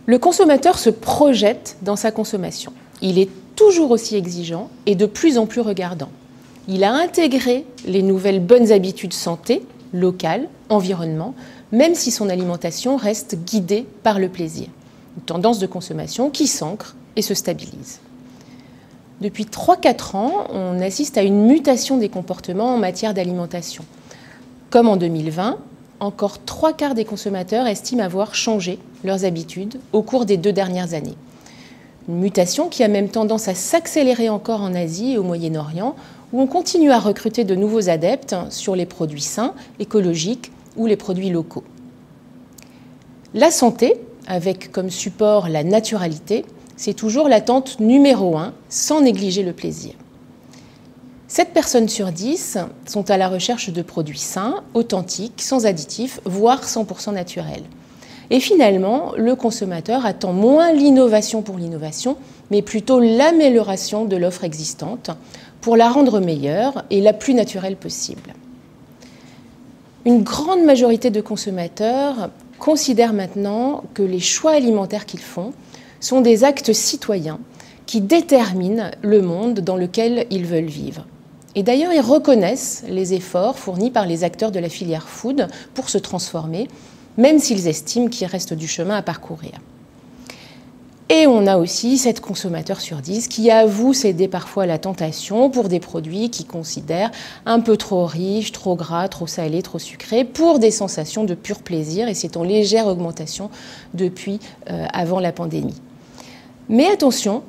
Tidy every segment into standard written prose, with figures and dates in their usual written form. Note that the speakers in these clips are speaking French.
Le consommateur se projette dans sa consommation. Il est toujours aussi exigeant et de plus en plus regardant. Il a intégré les nouvelles bonnes habitudes santé, locales, environnement, même si son alimentation reste guidée par le plaisir. Une tendance de consommation qui s'ancre et se stabilise. Depuis 3-4 ans, on assiste à une mutation des comportements en matière d'alimentation. Comme en 2020, encore 3/4 des consommateurs estiment avoir changé leurs habitudes au cours des 2 dernières années. Une mutation qui a même tendance à s'accélérer encore en Asie et au Moyen-Orient, où on continue à recruter de nouveaux adeptes sur les produits sains, écologiques ou les produits locaux. La santé, avec comme support la naturalité, c'est toujours l'attente numéro 1, sans négliger le plaisir. 7 personnes sur 10 sont à la recherche de produits sains, authentiques, sans additifs, voire 100% naturels. Et finalement, le consommateur attend moins l'innovation pour l'innovation, mais plutôt l'amélioration de l'offre existante pour la rendre meilleure et la plus naturelle possible. Une grande majorité de consommateurs considèrent maintenant que les choix alimentaires qu'ils font sont des actes citoyens qui déterminent le monde dans lequel ils veulent vivre. Et d'ailleurs, ils reconnaissent les efforts fournis par les acteurs de la filière food pour se transformer, même s'ils estiment qu'il reste du chemin à parcourir. Et on a aussi 7 consommateurs sur 10 qui avouent céder parfois à la tentation pour des produits qu'ils considèrent un peu trop riches, trop gras, trop salés, trop sucrés, pour des sensations de pur plaisir, et c'est en légère augmentation depuis avant la pandémie. Mais attention,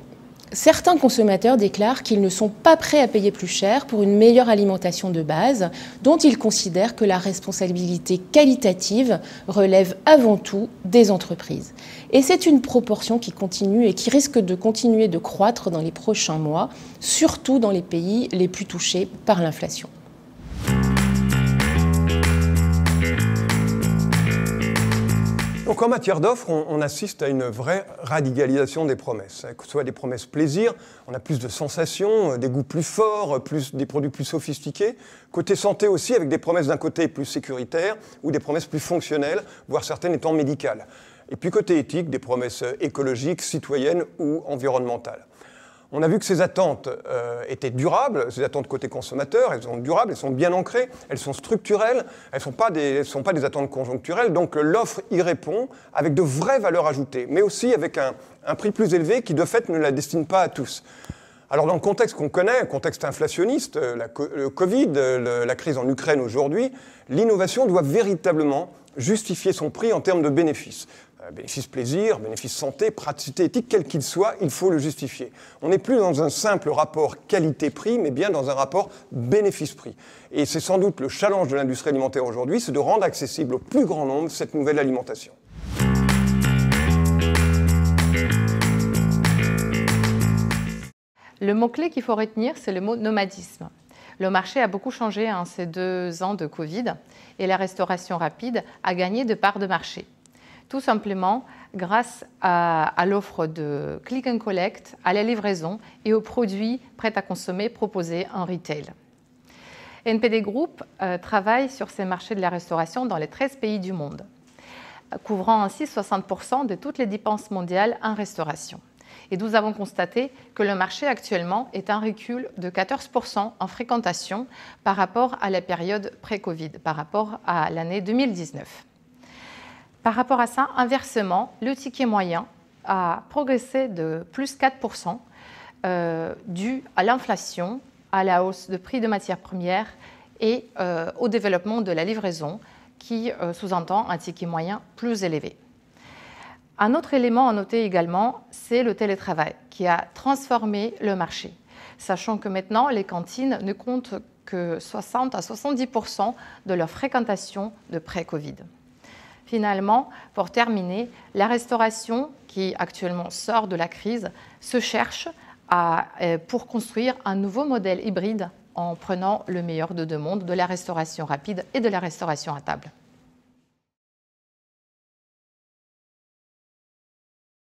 certains consommateurs déclarent qu'ils ne sont pas prêts à payer plus cher pour une meilleure alimentation de base, dont ils considèrent que la responsabilité qualitative relève avant tout des entreprises. Et c'est une proportion qui continue et qui risque de continuer de croître dans les prochains mois, surtout dans les pays les plus touchés par l'inflation. Donc en matière d'offres, on assiste à une vraie radicalisation des promesses. Que ce soit des promesses plaisir, on a plus de sensations, des goûts plus forts, des produits plus sophistiqués. Côté santé aussi, avec des promesses d'un côté plus sécuritaires ou des promesses plus fonctionnelles, voire certaines étant médicales. Et puis côté éthique, des promesses écologiques, citoyennes ou environnementales. On a vu que ces attentes étaient durables, ces attentes côté consommateur, elles sont durables, elles sont bien ancrées, elles sont structurelles, elles ne sont pas des attentes conjoncturelles, donc l'offre y répond avec de vraies valeurs ajoutées, mais aussi avec un prix plus élevé qui de fait ne la destine pas à tous. Alors dans le contexte qu'on connaît, un contexte inflationniste, le Covid, la crise en Ukraine aujourd'hui, l'innovation doit véritablement justifier son prix en termes de bénéfices. Bénéfice plaisir, bénéfice santé, praticité éthique, quel qu'il soit, il faut le justifier. On n'est plus dans un simple rapport qualité-prix, mais bien dans un rapport bénéfice-prix. Et c'est sans doute le challenge de l'industrie alimentaire aujourd'hui, c'est de rendre accessible au plus grand nombre cette nouvelle alimentation. Le mot-clé qu'il faut retenir, c'est le mot nomadisme. Le marché a beaucoup changé en ces 2 ans de Covid et la restauration rapide a gagné de parts de marché. Tout simplement grâce à l'offre de click and collect, à la livraison et aux produits prêts à consommer proposés en retail. NPD Group travaille sur ces marchés de la restauration dans les 13 pays du monde, couvrant ainsi 60% de toutes les dépenses mondiales en restauration. Et nous avons constaté que le marché actuellement est en recul de 14% en fréquentation par rapport à la période pré-Covid, par rapport à l'année 2019. Par rapport à ça, inversement, le ticket moyen a progressé de plus 4% dû à l'inflation, à la hausse de prix de matières premières et au développement de la livraison qui sous-entend un ticket moyen plus élevé. Un autre élément à noter également, c'est le télétravail qui a transformé le marché, sachant que maintenant les cantines ne comptent que 60 à 70% de leur fréquentation de pré-Covid. Finalement, pour terminer, la restauration, qui actuellement sort de la crise, se cherche pour construire un nouveau modèle hybride en prenant le meilleur de 2 mondes, de la restauration rapide et de la restauration à table.